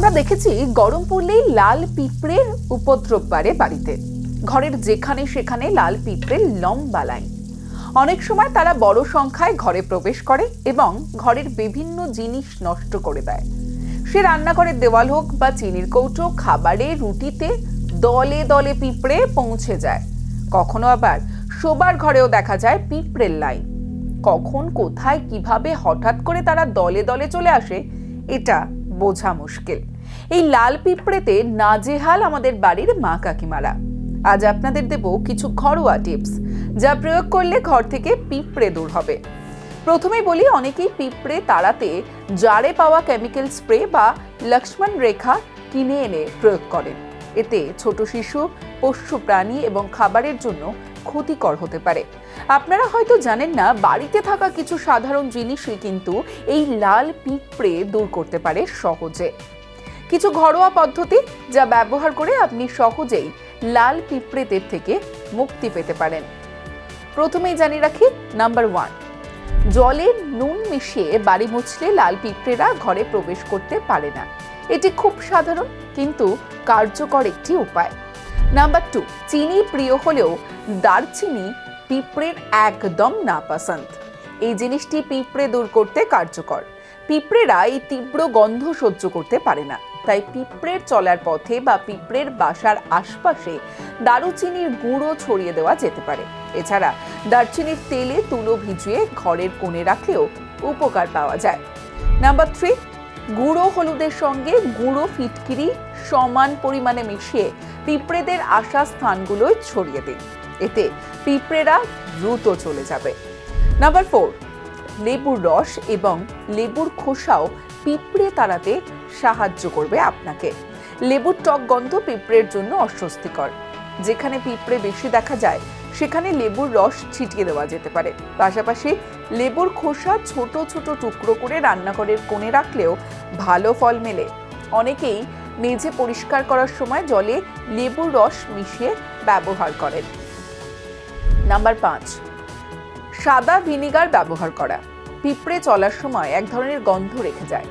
আমরা দেখেছি গরম পড়লেই লাল পিঁপড়ের উপদ্রব বাড়ে বাড়িতে। ঘরের যেখানে সেখানে লাল পিঁপড়ের লম্বা লাইন। অনেক সময় তারা বড় সংখ্যায় ঘরে প্রবেশ করে এবং ঘরের বিভিন্ন জিনিস নষ্ট করে দেয়। সে রান্নাঘরের দেওয়াল হোক বা চিনির কৌটো, খাবারে, রুটিতে দলে দলে পিঁপড়ে পৌঁছে যায়। কখনো আবার শোবার ঘরেও দেখা যায় পিঁপড়ের লাইন। কখন, কোথায়, কিভাবে হঠাৎ করে তারা দলে দলে চলে আসে এটা বোঝা মুশকিল। এই লাল পিঁপড়েতে নাজেহাল আমাদের বাড়ির মা কাকিমারা। আজ আপনাদের দেব কিছু ঘরোয়া টিপস, যা প্রয়োগ করলে ঘর থেকে পিঁপড়ে দূর হবে। প্রথমেই বলি, অনেকেই পিঁপড়ে তাড়াতে জারে পাওয়া কেমিক্যাল স্প্রে বা লক্ষ্মণ রেখা কিনে এনে প্রয়োগ করেন। এতে ছোট শিশু, পোষ্য প্রাণী এবং খাবারের জন্য ক্ষতিকর হতে পারে। আপনারা হয়তো জানেন না, বাড়িতে থাকা কিছু সাধারণ জিনিসই কিন্তু এই লাল পিঁপড়ে দূর করতে পারে সহজে। কিছু ঘরোয়া পদ্ধতি যা ব্যবহার করে আপনি সহজেই লাল পিঁপড়েদের থেকে মুক্তি পেতে পারেন। প্রথমেই জানিয়ে রাখি, নাম্বার 1, জলে নুন মিশিয়ে বাড়ি মুছলে লাল পিঁপড়েরা ঘরে প্রবেশ করতে পারে না। এটি খুব সাধারণ কিন্তু কার্যকর একটি উপায়। নাম্বার 2, চিনি প্রিয় হলেও দারচিনি পিঁপড়ের একদম নাপসন্দ। এই জিনিসটি পিঁপড়ে দূর করতে কার্যকর। পিঁপড়েরা এই তীব্র গন্ধ সহ্য করতে পারে না, তাই পিঁপড়ের চলার পথে বা পিঁপড়ের বাসার আশপাশে দারুচিনির গুঁড়ো ছড়িয়ে দেওয়া যেতে পারে। এছাড়া দারচিনির তেলে তুলো ভিজিয়ে ঘরের কোণে রাখলেও উপকার পাওয়া যায়। নাম্বার 3, গুঁড়ো হলুদের সঙ্গে গুঁড়ো ফিটকিরি সমান পরিমাণে মিশিয়ে পিঁপড়েদের আসা স্থানগুলোয় ছড়িয়ে দিন। এতে পিঁপড়েরা দ্রুত চলে যাবে। নাম্বার 4, লেবুর রস এবং লেবুর খোসাও পিঁপড়ে তাড়াতে সাহায্য করবে আপনাকে। লেবুর টক গন্ধ পিঁপড়ের জন্য অস্বস্তিকর। যেখানে পিঁপড়ে বেশি দেখা যায় সেখানে লেবুর রস ছিটিয়ে দেওয়া যেতে পারে। পাশাপাশি লেবুর খোসা ছোট ছোট টুকরো করে রান্নাঘরের কোণে রাখলেও ভালো ফল মেলে। অনেকেই মেঝে পরিষ্কার করার সময় জলে লেবুর রস মিশিয়ে ব্যবহার করেন। নাম্বার 5, সাদা ভিনিগার ব্যবহার করা। পিঁপড়ে চলার সময় এক ধরনের গন্ধ রেখে যায়,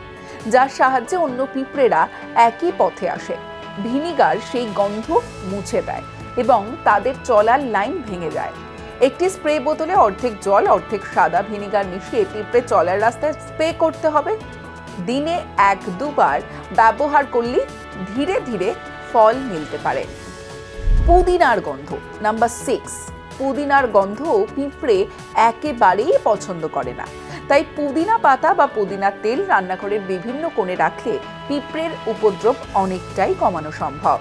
যার সাহায্যে অন্য পিঁপড়েরা একই পথে আসে। ভিনিগার সেই গন্ধ মুছে দেয় এবং তাদের চলার লাইন ভেঙে যায়। একটি স্প্রে বোতলে অর্ধেক জল, অর্ধেক সাদা ভিনিগার মিশিয়ে পিঁপড়ে চলার রাস্তায় স্প্রে করতে হবে। দিনে 1-2 বার ব্যবহার করলে ধীরে ধীরে ফল মিলতে পারে। পুদিনার গন্ধ। নাম্বার 6, পুদিনার গন্ধ পিঁপড়ে একেবারেই পছন্দ করে না, তাই পুদিনা পাতা বা পুদিনার তেল রান্নাঘরের বিভিন্ন কোণে রাখলে পিঁপড়ের উপদ্রব অনেকটাই কমানো সম্ভব।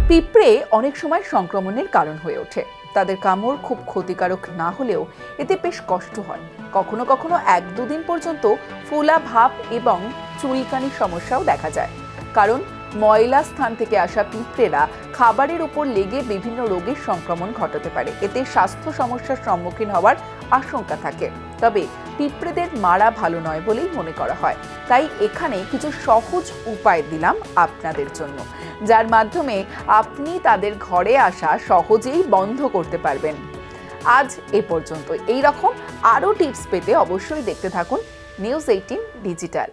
পিঁপড়ে অনেক সময় সংক্রমণের কারণ হয়ে ওঠে। তাদের কামড় খুব ক্ষতিকারক না হলেও এতে বেশ কষ্ট হয়। কখনো কখনো 1-2 দিন পর্যন্ত ফোলা ভাব এবং চুলকানির সমস্যাও দেখা যায়, কারণ ময়লা স্থান থেকে আসা পিঁপড়েরা খাবারের উপর লেগে বিভিন্ন রোগের সংক্রমণ ঘটাতে পারে। এতে স্বাস্থ্য সমস্যার সম্মুখীন হওয়ার আশঙ্কা থাকে। তবে পিঁপড়েদের মারা ভালো নয় বলেই মনে করা হয়, তাই এখানে কিছু সহজ উপায় দিলাম আপনাদের জন্য, যার মাধ্যমে আপনি তাদের ঘরে আসা সহজেই বন্ধ করতে পারবেন। আজ এ পর্যন্ত। এই রকম আরও টিপস পেতে অবশ্যই দেখতে থাকুন নিউজ 18 ডিজিটাল।